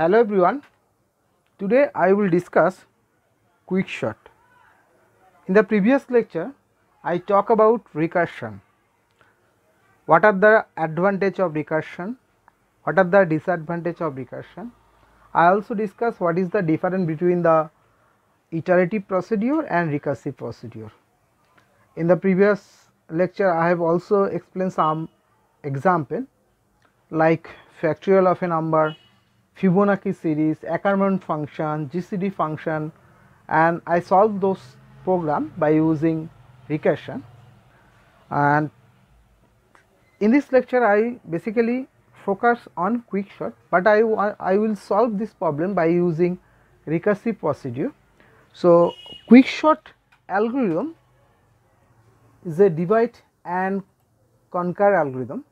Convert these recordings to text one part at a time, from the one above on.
Hello everyone, today I will discuss quickshot. In the previous lecture, I talk about recursion. What are the advantage of recursion? What are the disadvantage of recursion? I also discuss what is the difference between the iterative procedure and recursive procedure. In the previous lecture, I have also explained some example like factorial of a number, Fibonacci series, Ackermann function, GCD function, and I solved those program by using recursion. And in this lecture I basically focus on quickshot, but I will solve this problem by using recursive procedure. So quickshot algorithm is a divide and conquer algorithm.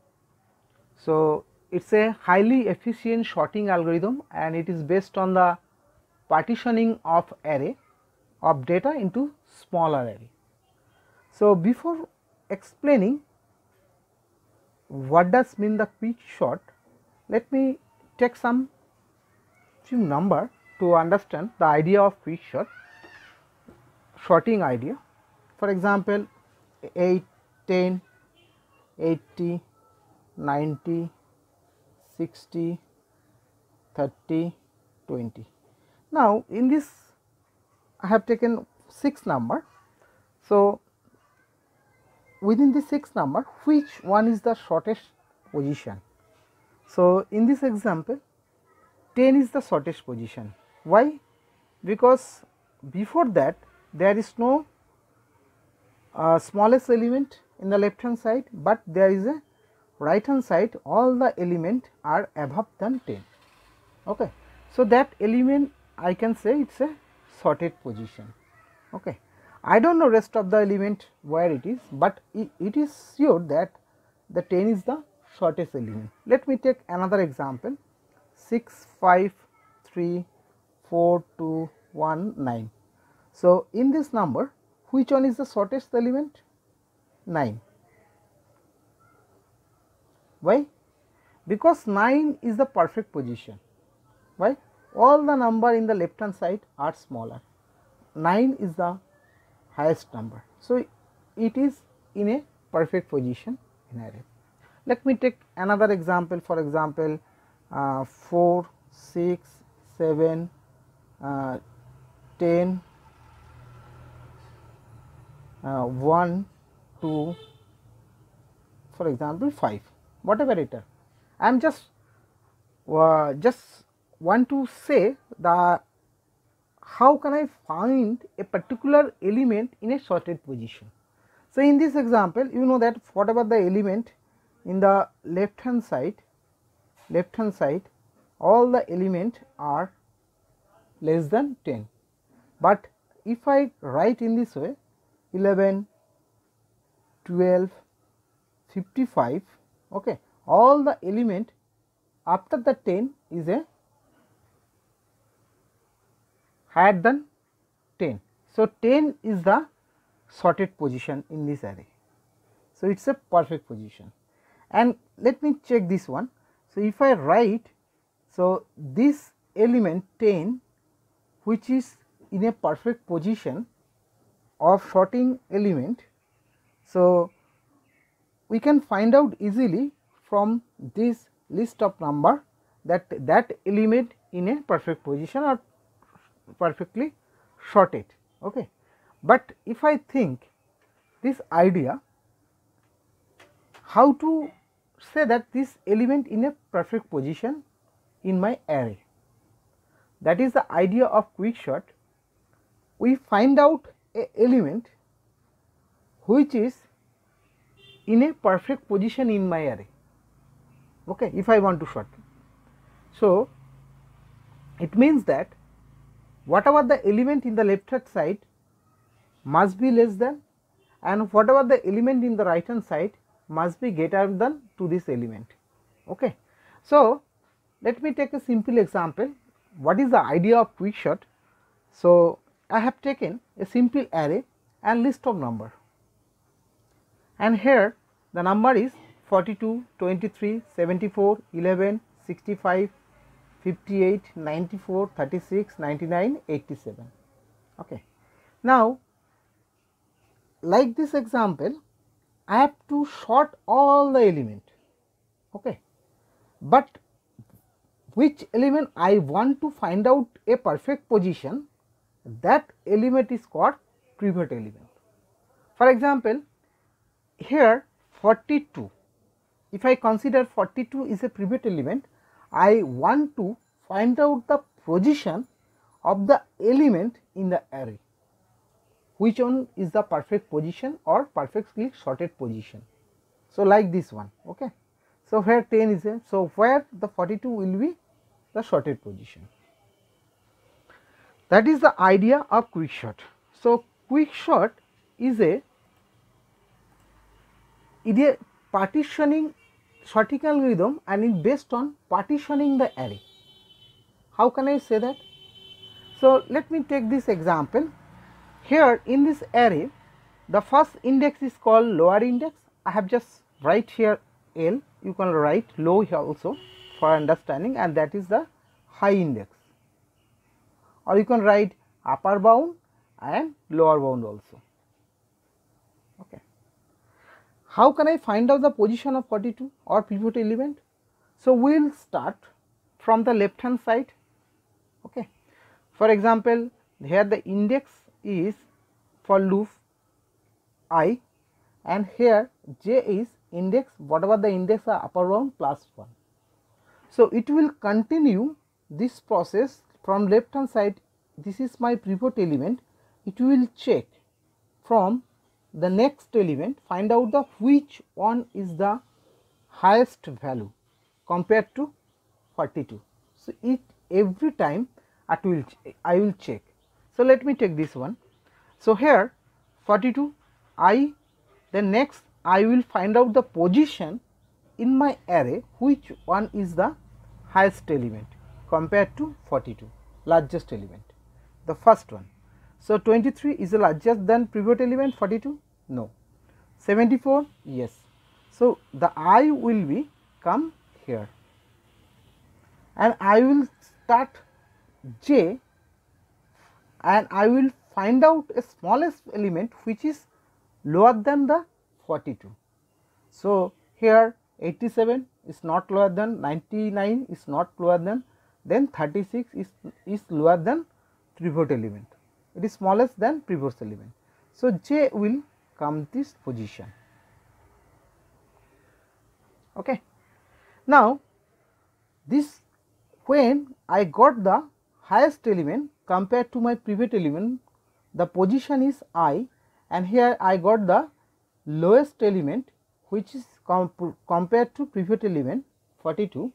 So it is a highly efficient sorting algorithm and it is based on the partitioning of array of data into smaller array. So before explaining what does mean the quickshot, let me take some few number to understand the idea of quickshot sorting idea. For example, 8, 10, 80, 90, 60, 30, 20. Now in this I have taken 6 number. So within the 6 number, which one is the shortest position? So in this example 10 is the shortest position. Why? Because before that there is no smallest element in the left hand side, but there is a right hand side, all the element are above than 10. Okay. So that element I can say it is a sorted position. Okay. I do not know rest of the element where it is, but it is sure that the 10 is the shortest element. Let me take another example, 6, 5, 3, 4, 2, 1, 9. So in this number which one is the shortest element? 9. Why? Because 9 is the perfect position. Why? All the number in the left hand side are smaller. 9 is the highest number. So it is in a perfect position in array. Let me take another example, for example 4, 6, 7, 10, 1, 2, for example 5, whatever it is. I am just want to say the how can I find a particular element in a sorted position. So in this example you know that whatever the element in the left hand side all the element are less than 10, but if I write in this way 11, 12, 55, okay, all the element after the 10 is a higher than 10. So 10 is the sorted position in this array. So it is a perfect position. And let me check this one. So if I write, so this element 10 which is in a perfect position of sorting element, so we can find out easily from this list of number that that element in a perfect position or perfectly sorted. Okay. But if I think this idea, how to say that this element in a perfect position in my array, that is the idea of quickshot. We find out a element which is in a perfect position in my array, okay, if I want to sort. So it means that whatever the element in the left hand side must be less than, and whatever the element in the right hand side must be greater than to this element. Okay. So let me take a simple example. What is the idea of quickshot? So I have taken a simple array and list of number, and here the number is 42, 23, 74, 11, 65, 58, 94, 36, 99, 87. Okay. Now, like this example, I have to sort all the element. Okay. But which element I want to find out a perfect position, that element is called pivot element. For example, here 42, if I consider 42 is a pivot element, I want to find out the position of the element in the array, which one is the perfect position or perfectly sorted position. So, like this one. Okay. So, where 10 is a, so where the 42 will be the sorted position. That is the idea of quicksort. So, quicksort is a partitioning sorting algorithm and is based on partitioning the array. How can I say that? So, let me take this example. Here in this array, the first index is called lower index. I have just write here L, you can write low here also for understanding, and that is the high index, or you can write upper bound and lower bound also. Okay. How can I find out the position of 42 or pivot element? So, we will start from the left hand side. Okay. For example, here the index is for loop I, and here j is index, whatever the index are upper bound plus 1. So, it will continue this process from left hand side. This is my pivot element. It will check from the next element, find out the which one is the highest value compared to 42. So, every time I will check. So, let me take this one. So, here 42 I, then next I will find out the position in my array which one is the highest element compared to 42, largest element, the first one. So, 23 is larger than pivot element 42? No. 74? Yes. So, the I will be come here, and I will start j, and I will find out a smallest element which is lower than the 42. So, here 87 is not lower than, 99 is not lower than, then 36 is lower than pivot element. It is smallest than pivot element. So, j will come this position. Okay. Now, this when I got the highest element compared to my pivot element, the position is I, and here I got the lowest element which is compared to pivot element 42.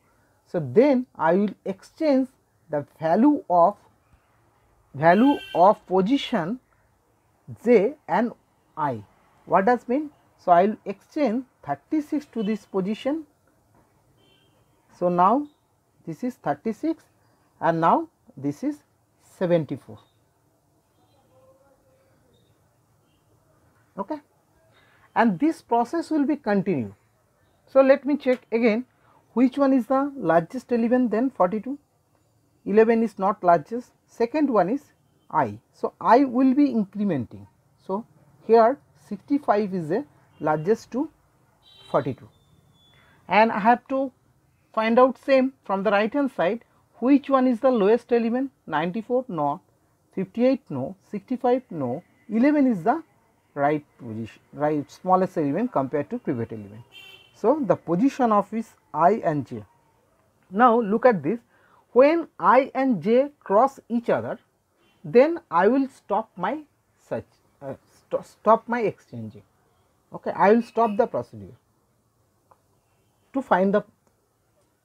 So, then I will exchange the value of position j and I. What does mean? So, I will exchange 36 to this position. So, now this is 36 and now this is 74. Okay. And this process will be continued. So, let me check again which one is the largest element, then 42, 11 is not largest, second one is I. So, I will be incrementing. So, here 65 is the largest to 42, and I have to find out same from the right hand side which one is the lowest element, 94 no, 58 no, 65 no, 11 is the right position, right smallest element compared to pivot element. So, the position of is I and j. Now, look at this, when I and j cross each other, then I will stop my stop my exchanging. Okay, I will stop the procedure to find the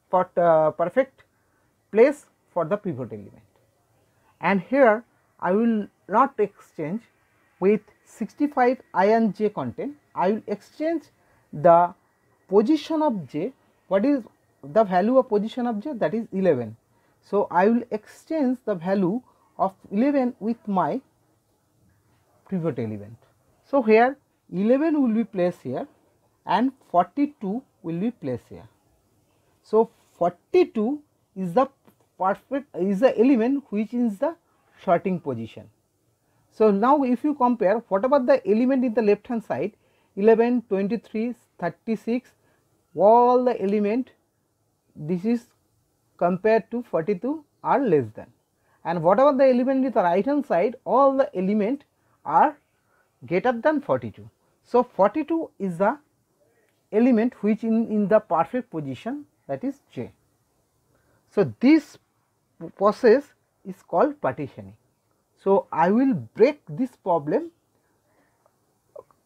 perfect place for the pivot element, and here I will not exchange with 65 I and j content. I will exchange the position of j. What is the value of position of j? That is 11. So, I will exchange the value of 11 with my pivot element. So, here 11 will be placed here and 42 will be placed here. So, 42 is the perfect is the element which is the sorting position. So now if you compare whatever the element in the left hand side 11, 23, 36, all the element, this is compared to 42 are less than, and whatever the element in the right hand side, all the element are greater than 42. So 42 is the element which in the perfect position, that is J. So this process is called partitioning. So I will break this problem.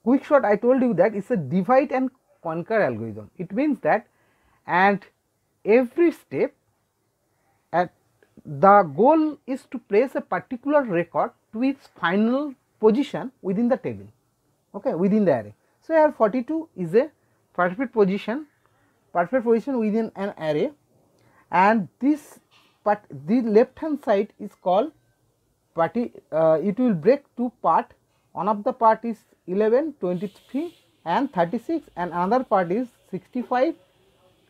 Quick shot, I told you that it's a divide and conquer algorithm. It means that and every step at the goal is to place a particular record to its final position within the table, okay, within the array. So here 42 is a perfect position within an array, and this part, the left hand side is called it will break two part. One of the part is 11, 23 and 36, and another part is 65,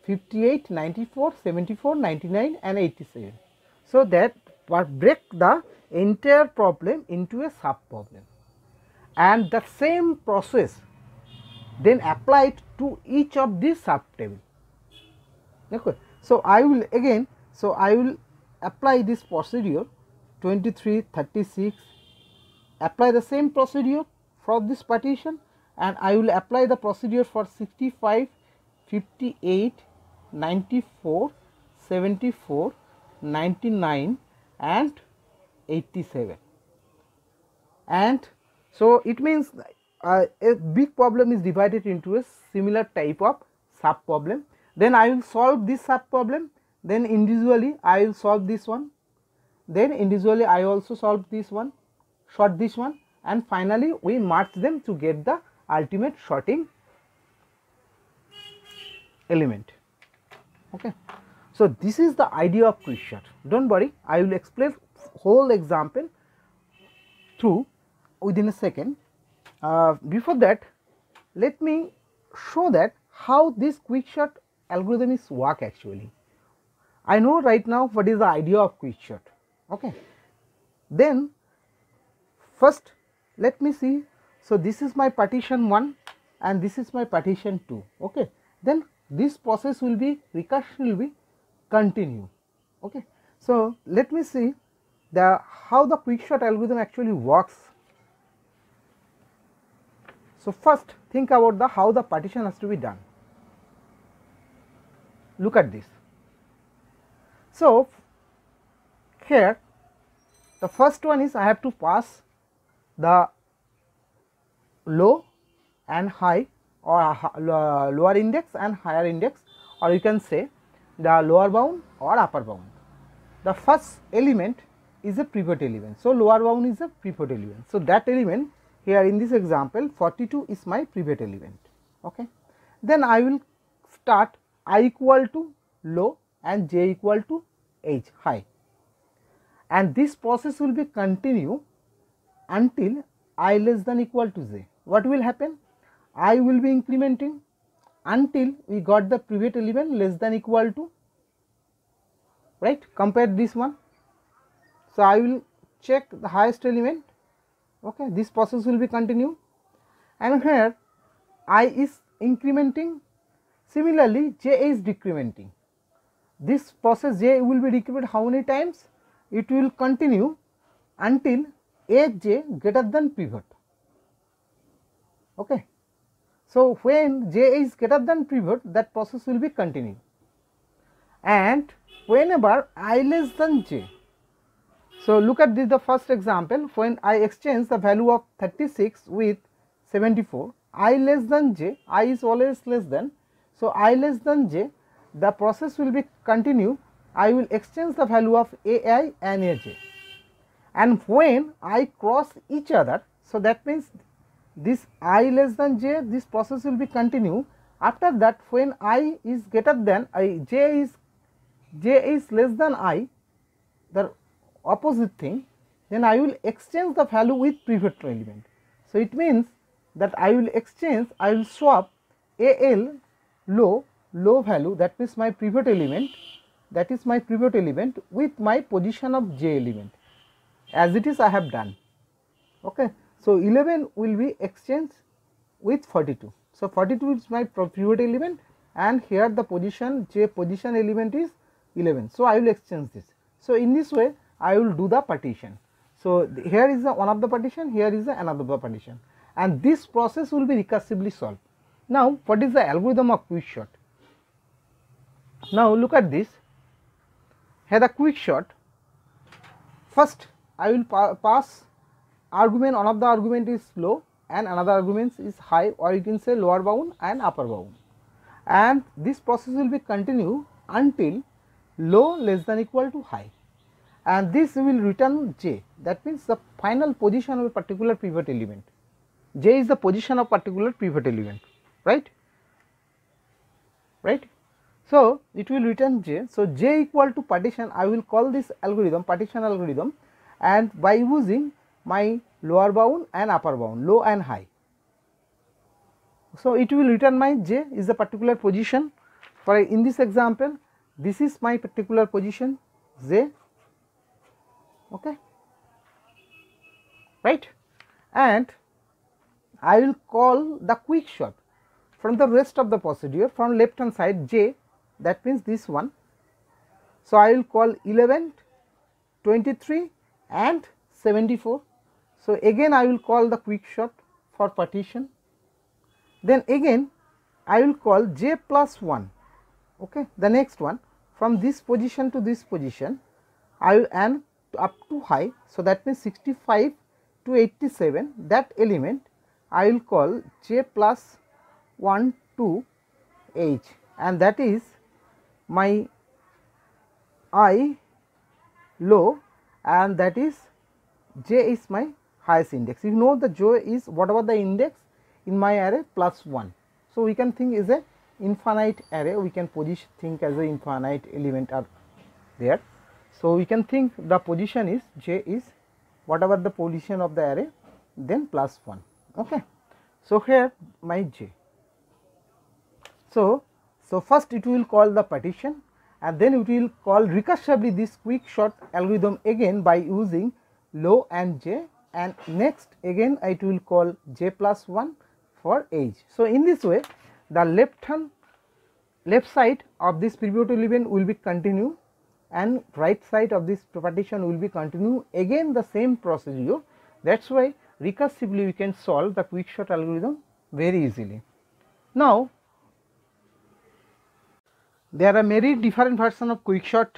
58, 94, 74, 99 and 87. So that break the entire problem into a sub problem, and the same process then applied to each of these sub table. Okay. So I will apply this procedure 23, 36, apply the same procedure for this partition, and I will apply the procedure for 65, 58, 94, 74, 99 and 87. And so it means a big problem is divided into a similar type of sub problem. Then I will solve this sub problem, then individually I will solve this one, then individually I also solve this one, sort this one, and finally we merge them to get the ultimate sorting element. Okay. So this is the idea of quickshot. Don't worry, I will explain whole example through within a second. Before that, let me show that how this quickshot algorithm is work actually. I know right now what is the idea of quickshot. Okay. Then first let me see. So this is my partition 1 and this is my partition 2. Okay. Then this process will be recursion will be continue. Okay. So let me see the how the quickshot algorithm actually works. So first think about the how the partition has to be done. Look at this. So here the first one is I have to pass the low and high, or lower index and higher index, or you can say the lower bound or upper bound. The first element is a pivot element. So lower bound is a pivot element. So that element here in this example 42 is my pivot element. Okay. Then I will start I equal to low and j equal to h high, and this process will be continue until I less than equal to j. What will happen? I will be incrementing until we got the pivot element less than equal to, right, compare this one. So I will check the highest element. Okay, this process will be continue, and here I is incrementing, similarly j is decrementing. This process j will be decremented how many times? It will continue until aj greater than pivot. Okay. So when j is greater than pivot, that process will be continue, and whenever I less than j. So look at this, the first example, when I exchange the value of 36 with 74, I less than j, I is always less than, so I less than j, the process will be continue, I will exchange the value of ai and aj, and when I cross each other, so that means this I less than j, this process will be continue. After that, when I is greater than j is less than I, the opposite thing, then I will exchange the value with pivot element. So it means that I will swap al low value, that means my pivot element, that is my pivot element, with my position of j element, as it is I have done. Okay. So 11 will be exchanged with 42. So 42 is my pivot element, and here the position j position element is 11. So I will exchange this. So in this way I will do the partition. So here is the one of the partition, here is the another partition, and this process will be recursively solved. Now what is the algorithm of Quickshot? Now look at this. Here the Quickshot, first I will pass argument, one of the argument is low and another argument is high, or you can say lower bound and upper bound, and this process will be continue until low less than equal to high, and this will return j, that means the final position of a particular pivot element. J is the position of particular pivot element, right? So it will return j. So j equal to partition, I will call this algorithm partition algorithm, and by using my lower bound and upper bound, low and high. So it will return my j is the particular position. For in this example, this is my particular position j, okay, right? And I will call the Quickshot from the rest of the procedure from left hand side j, that means this one. So I will call 11, 23 and 74. So again I will call the Quickshot for partition, then again I will call j plus 1, okay, the next one from this position to this position I will and up to high. So that means 65 to 87, that element I will call j plus 1 to h, and that is my I low, and that is j is my highest index. You know the j is whatever the index in my array plus 1. So we can think is a infinite array, we can think as a infinite element are there. So we can think the position is j is whatever the position of the array, then plus 1, okay. So here my j. So first it will call the partition, and then it will call recursively this Quickshot algorithm again by using low and j, and next again it will call j plus 1 for age. So in this way the left side of this pivot element will be continue, and right side of this partition will be continue, again the same procedure. That is why recursively we can solve the Quickshot algorithm very easily. Now there are many different versions of Quickshot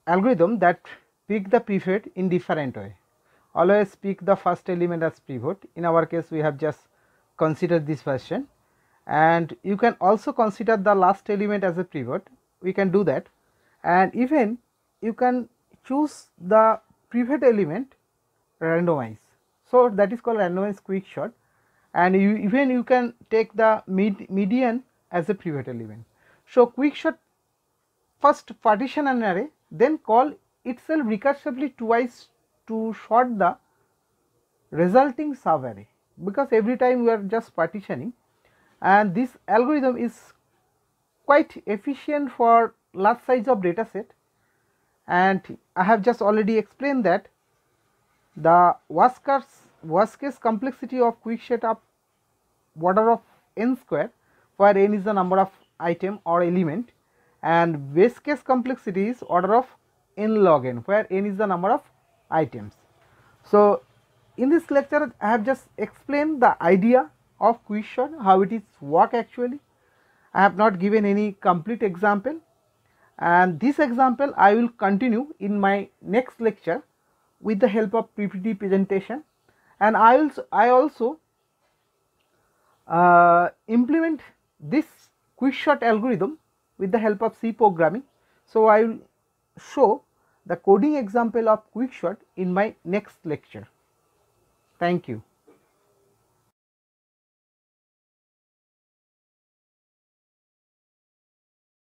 algorithm that pick the pivot in different way. Always pick the first element as pivot. In our case we have just considered this version, and you can also consider the last element as a pivot, we can do that, and even you can choose the pivot element randomize. So that is called randomized Quickshot, and you can take the median as a pivot element. So Quickshot first partition an array, then call itself recursively twice to sort the resulting sub array, because every time we are just partitioning, and this algorithm is quite efficient for large size of data set. And I have just already explained that the worst case complexity of Quickshot of order of n square, where n is the number of item or element, and base case complexity is order of n log n, where n is the number of items. So in this lecture I have just explained the idea of Quickshot, how it is work actually. I have not given any complete example, and this example I will continue in my next lecture with the help of PPT presentation, and I also implement this Quickshot algorithm with the help of C programming. So I will show the coding example of Quickshot in my next lecture. Thank you.